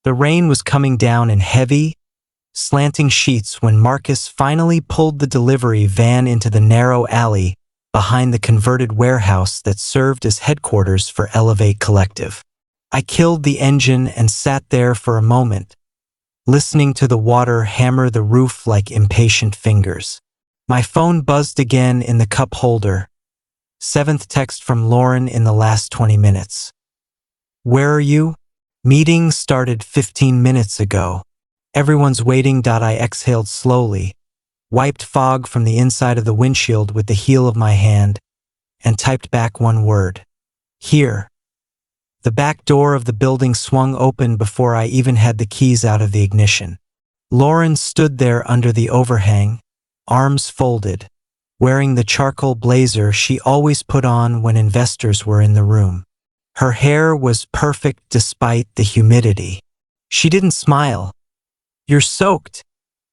The rain was coming down in heavy, slanting sheets when Marcus finally pulled the delivery van into the narrow alley behind the converted warehouse that served as headquarters for Elevate Collective. I killed the engine and sat there for a moment, listening to the water hammer the roof like impatient fingers. My phone buzzed again in the cup holder. 7th text from Lauren in the last 20 minutes. Where are you? Meeting started 15 minutes ago. Everyone's waiting. I exhaled slowly, wiped fog from the inside of the windshield with the heel of my hand, and typed back one word. Here. The back door of the building swung open before I even had the keys out of the ignition. Lauren stood there under the overhang, arms folded, wearing the charcoal blazer she always put on when investors were in the room. Her hair was perfect despite the humidity. She didn't smile. You're soaked,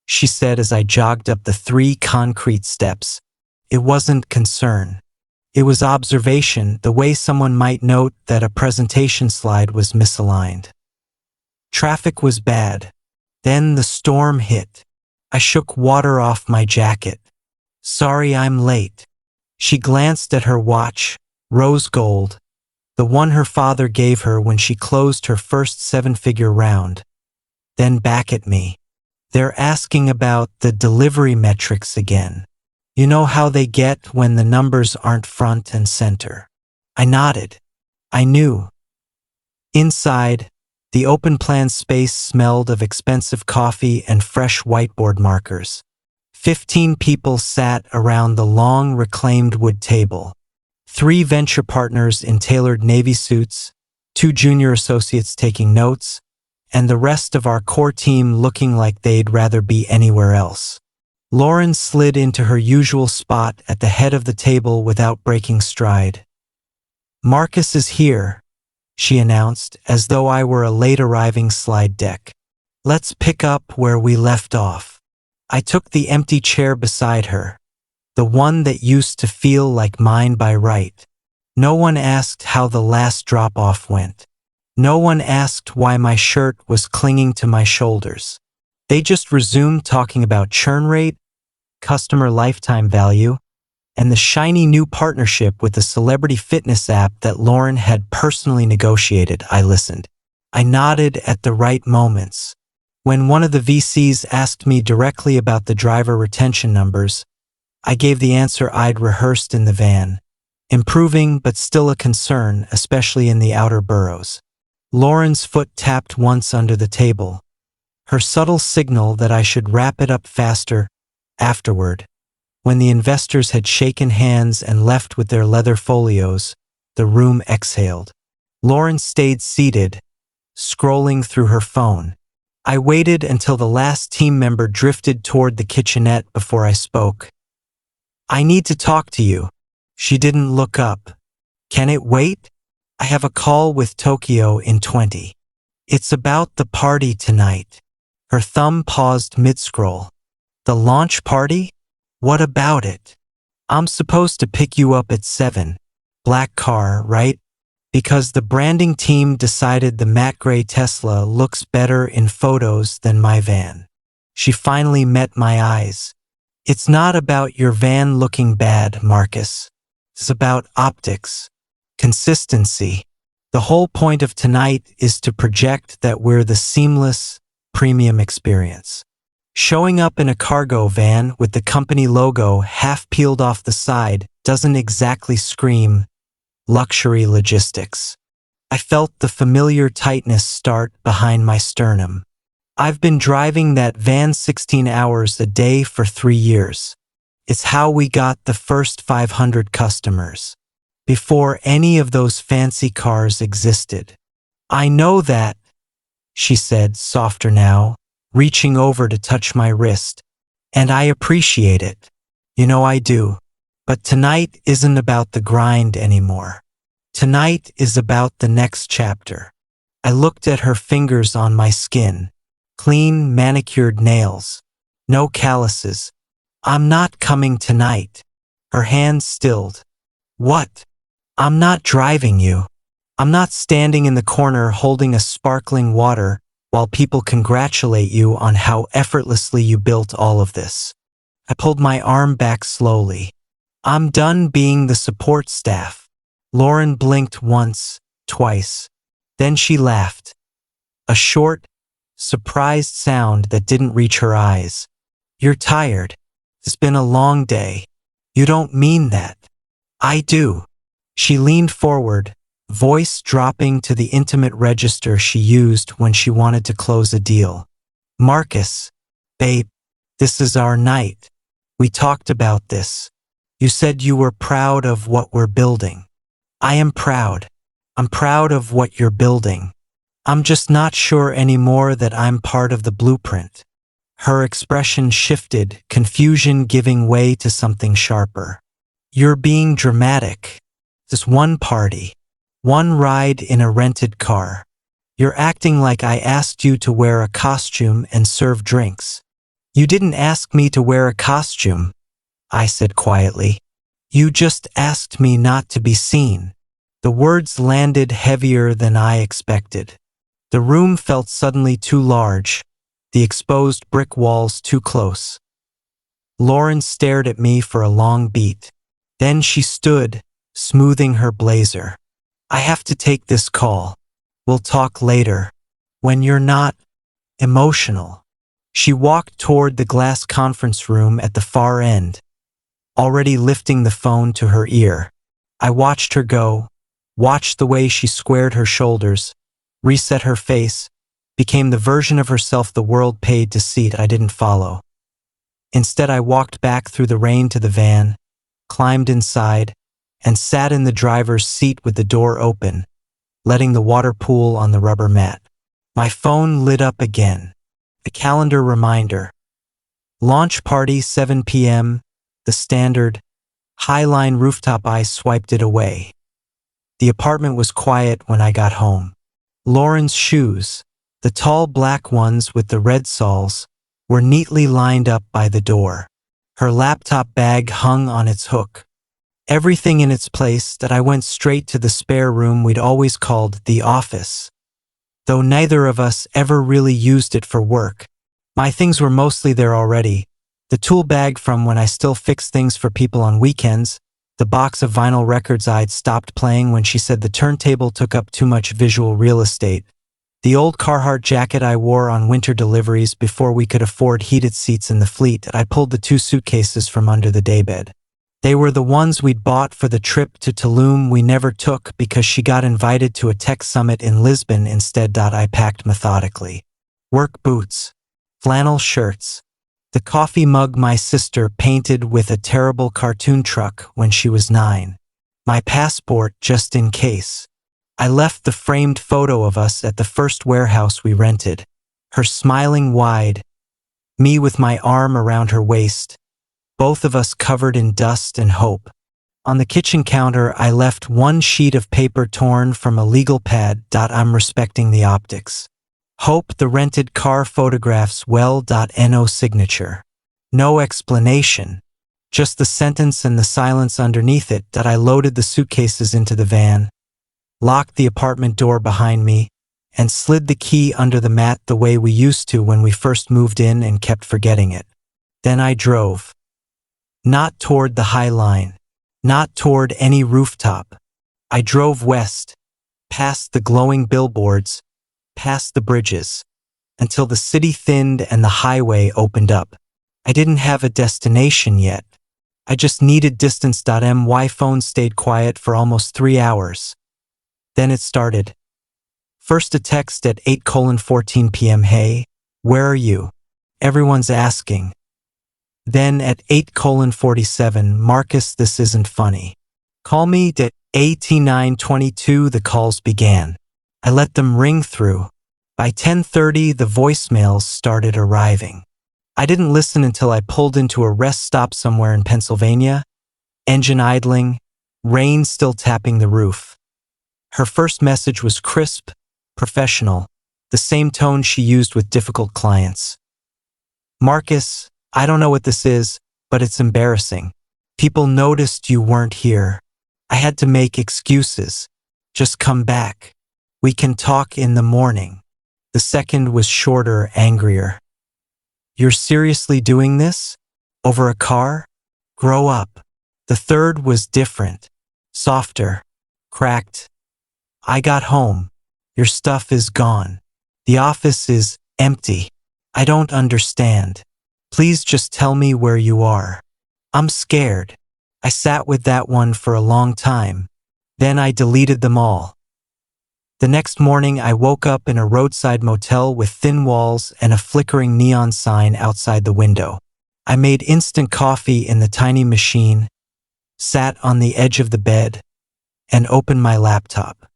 she said as I jogged up the 3 concrete steps. It wasn't concern. It was observation, the way someone might note that a presentation slide was misaligned. Traffic was bad. Then the storm hit. I shook water off my jacket. Sorry I'm late. She glanced at her watch, rose gold, the one her father gave her when she closed her first 7-figure round. Then back at me. They're asking about the delivery metrics again. You know how they get when the numbers aren't front and center. I nodded. I knew. Inside, the open-plan space smelled of expensive coffee and fresh whiteboard markers. 15 people sat around the long reclaimed wood table. 3 venture partners in tailored navy suits, 2 junior associates taking notes, and the rest of our core team looking like they'd rather be anywhere else. Lauren slid into her usual spot at the head of the table without breaking stride. Marcus is here, she announced, as though I were a late-arriving slide deck. Let's pick up where we left off. I took the empty chair beside her, the one that used to feel like mine by right. No one asked how the last drop-off went. No one asked why my shirt was clinging to my shoulders. They just resumed talking about churn rate, customer lifetime value, and the shiny new partnership with the celebrity fitness app that Lauren had personally negotiated. I listened. I nodded at the right moments. When one of the VCs asked me directly about the driver retention numbers, I gave the answer I'd rehearsed in the van. Improving, but still a concern, especially in the outer boroughs. Lauren's foot tapped once under the table. Her subtle signal that I should wrap it up faster. Afterward, when the investors had shaken hands and left with their leather folios, the room exhaled. Lauren stayed seated, scrolling through her phone. I waited until the last team member drifted toward the kitchenette before I spoke. I need to talk to you. She didn't look up. Can it wait? I have a call with Tokyo in 20. It's about the party tonight. Her thumb paused mid-scroll. The launch party? What about it? I'm supposed to pick you up at 7. Black car, right? Because the branding team decided the matte gray Tesla looks better in photos than my van. She finally met my eyes. It's not about your van looking bad, Marcus. It's about optics, consistency. The whole point of tonight is to project that we're the seamless, premium experience. Showing up in a cargo van with the company logo half peeled off the side doesn't exactly scream luxury logistics. I felt the familiar tightness start behind my sternum. I've been driving that van 16 hours a day for 3 years. It's how we got the first 500 customers. Before any of those fancy cars existed. I know that, she said, softer now, reaching over to touch my wrist. And I appreciate it. You know I do. But tonight isn't about the grind anymore. Tonight is about the next chapter. I looked at her fingers on my skin. Clean, manicured nails. No calluses. I'm not coming tonight. Her hands stilled. What? I'm not driving you. I'm not standing in the corner holding a sparkling water while people congratulate you on how effortlessly you built all of this. I pulled my arm back slowly. I'm done being the support staff. Lauren blinked once, twice. Then she laughed. A short, surprised sound that didn't reach her eyes. You're tired. It's been a long day. You don't mean that. I do. She leaned forward, voice dropping to the intimate register she used when she wanted to close a deal. Marcus, babe, this is our night. We talked about this. You said you were proud of what we're building. I am proud. I'm proud of what you're building. I'm just not sure anymore that I'm part of the blueprint. Her expression shifted, confusion giving way to something sharper. You're being dramatic. This one party, one ride in a rented car. You're acting like I asked you to wear a costume and serve drinks. You didn't ask me to wear a costume, I said quietly. You just asked me not to be seen. The words landed heavier than I expected. The room felt suddenly too large, the exposed brick walls too close. Lauren stared at me for a long beat. Then she stood, smoothing her blazer. I have to take this call. We'll talk later. When you're not emotional. She walked toward the glass conference room at the far end, already lifting the phone to her ear. I watched her go, watched the way she squared her shoulders, reset her face, became the version of herself the world paid to see I didn't follow. Instead, I walked back through the rain to the van, climbed inside, and sat in the driver's seat with the door open, letting the water pool on the rubber mat. My phone lit up again. A calendar reminder. Launch party 7 p.m., the standard, Highline rooftop. I swiped it away. The apartment was quiet when I got home. Lauren's shoes, the tall black ones with the red soles, were neatly lined up by the door. Her laptop bag hung on its hook. Everything in its place that I went straight to the spare room we'd always called the office. Though neither of us ever really used it for work. My things were mostly there already. The tool bag from when I still fixed things for people on weekends, the box of vinyl records I'd stopped playing when she said the turntable took up too much visual real estate, the old Carhartt jacket I wore on winter deliveries before we could afford heated seats in the fleet. I pulled the 2 suitcases from under the daybed. They were the ones we'd bought for the trip to Tulum we never took because she got invited to a tech summit in Lisbon instead. I packed methodically. Work boots, flannel shirts, the coffee mug my sister painted with a terrible cartoon truck when she was 9. My passport just in case. I left the framed photo of us at the first warehouse we rented. Her smiling wide, me with my arm around her waist, both of us covered in dust and hope. On the kitchen counter, I left 1 sheet of paper torn from a legal pad. I'm respecting the optics. Hope the rented car photographs well. No signature. No explanation. Just the sentence and the silence underneath it. I loaded the suitcases into the van, locked the apartment door behind me, and slid the key under the mat the way we used to when we first moved in and kept forgetting it. Then I drove. Not toward the High Line. Not toward any rooftop. I drove west, past the glowing billboards, past the bridges, until the city thinned and the highway opened up. I didn't have a destination yet. I just needed distance. My phone stayed quiet for almost 3 hours. Then it started. First a text at 8:14 p.m. Hey, where are you? Everyone's asking. Then at 8:47, Marcus, this isn't funny. Call me. At 8:22 the calls began. I let them ring through. By 10:30 the voicemails started arriving. I didn't listen until I pulled into a rest stop somewhere in Pennsylvania, engine idling, rain still tapping the roof. Her first message was crisp, professional, the same tone she used with difficult clients. Marcus, I don't know what this is, but it's embarrassing. People noticed you weren't here. I had to make excuses. Just come back. We can talk in the morning. The second was shorter, angrier. You're seriously doing this? Over a car? Grow up. The third was different, softer, cracked. I got home. Your stuff is gone. The office is empty. I don't understand. Please just tell me where you are. I'm scared. I sat with that one for a long time. Then I deleted them all. The next morning I woke up in a roadside motel with thin walls and a flickering neon sign outside the window. I made instant coffee in the tiny machine, sat on the edge of the bed, and opened my laptop.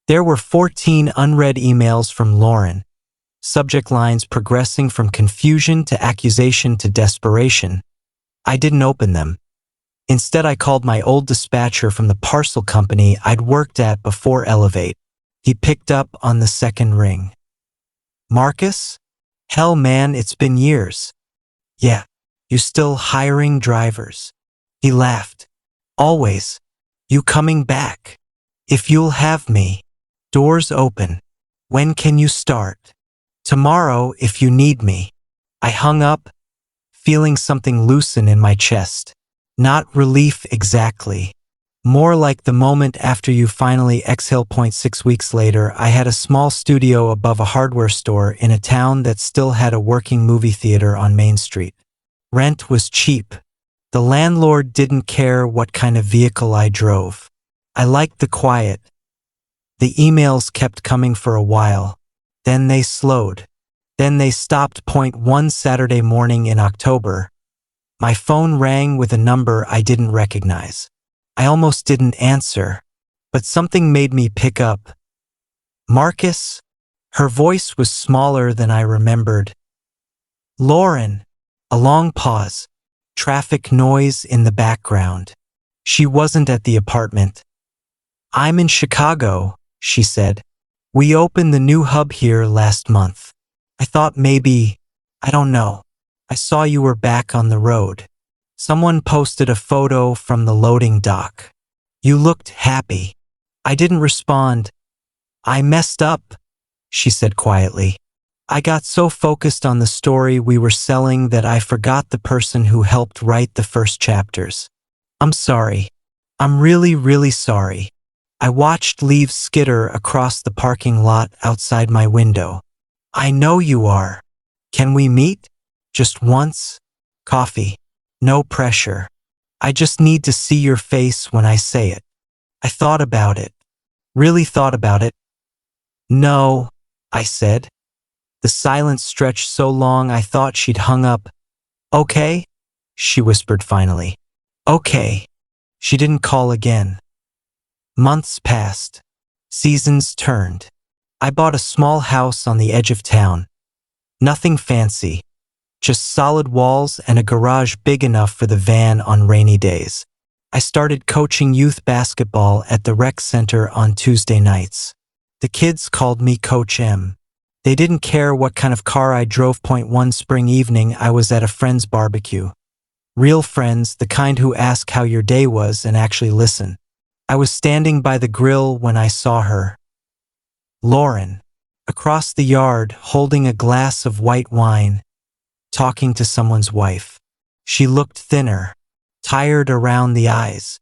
There were 14 unread emails from Lauren, subject lines progressing from confusion to accusation to desperation. I didn't open them. Instead, I called my old dispatcher from the parcel company I'd worked at before Elevate. He picked up on the second ring. Marcus? Hell, man, it's been years. Yeah, you still hiring drivers? He laughed. Always. You coming back? If you'll have me. Doors open. When can you start? Tomorrow if you need me. I hung up, feeling something loosen in my chest. Not relief exactly. More like the moment after you finally exhale. 6 weeks later, I had a small studio above a hardware store in a town that still had a working movie theater on Main Street. Rent was cheap. The landlord didn't care what kind of vehicle I drove. I liked the quiet. The emails kept coming for a while. Then they slowed. Then they stopped. One Saturday morning in October, my phone rang with a number I didn't recognize. I almost didn't answer, but something made me pick up. Marcus? Her voice was smaller than I remembered. Lauren. A long pause. Traffic noise in the background. She wasn't at the apartment. I'm in Chicago, she said. We opened the new hub here last month. I thought maybe, I don't know. I saw you were back on the road. Someone posted a photo from the loading dock. You looked happy. I didn't respond. I messed up, she said quietly. I got so focused on the story we were selling that I forgot the person who helped write the first chapters. I'm sorry. I'm really, really sorry. I watched leaves skitter across the parking lot outside my window. I know you are. Can we meet? Just once? Coffee. No pressure. I just need to see your face when I say it. I thought about it. Really thought about it. No, I said. The silence stretched so long I thought she'd hung up. Okay? She whispered finally. Okay. She didn't call again. Months passed. Seasons turned. I bought a small house on the edge of town. Nothing fancy. Just solid walls and a garage big enough for the van on rainy days. I started coaching youth basketball at the rec center on Tuesday nights. The kids called me Coach M. They didn't care what kind of car I drove. One spring evening, I was at a friend's barbecue. Real friends, the kind who ask how your day was and actually listen. I was standing by the grill when I saw her. Lauren, across the yard, holding a glass of white wine, talking to someone's wife. She looked thinner, tired around the eyes.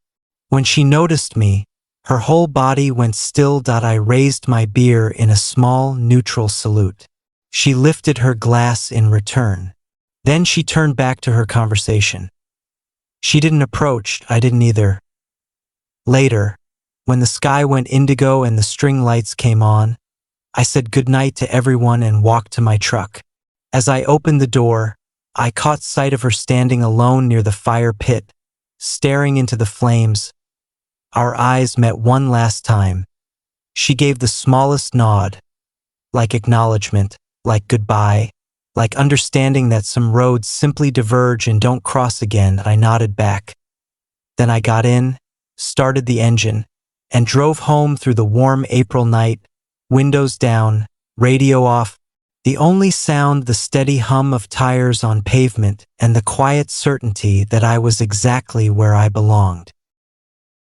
When she noticed me, her whole body went still. I raised my beer in a small, neutral salute. She lifted her glass in return. Then she turned back to her conversation. She didn't approach, I didn't either. Later, when the sky went indigo and the string lights came on, I said goodnight to everyone and walked to my truck. As I opened the door, I caught sight of her standing alone near the fire pit, staring into the flames. Our eyes met one last time. She gave the smallest nod, like acknowledgement, like goodbye, like understanding that some roads simply diverge and don't cross again. I nodded back. Then I got in, started the engine, and drove home through the warm April night, windows down, radio off, the only sound the steady hum of tires on pavement and the quiet certainty that I was exactly where I belonged.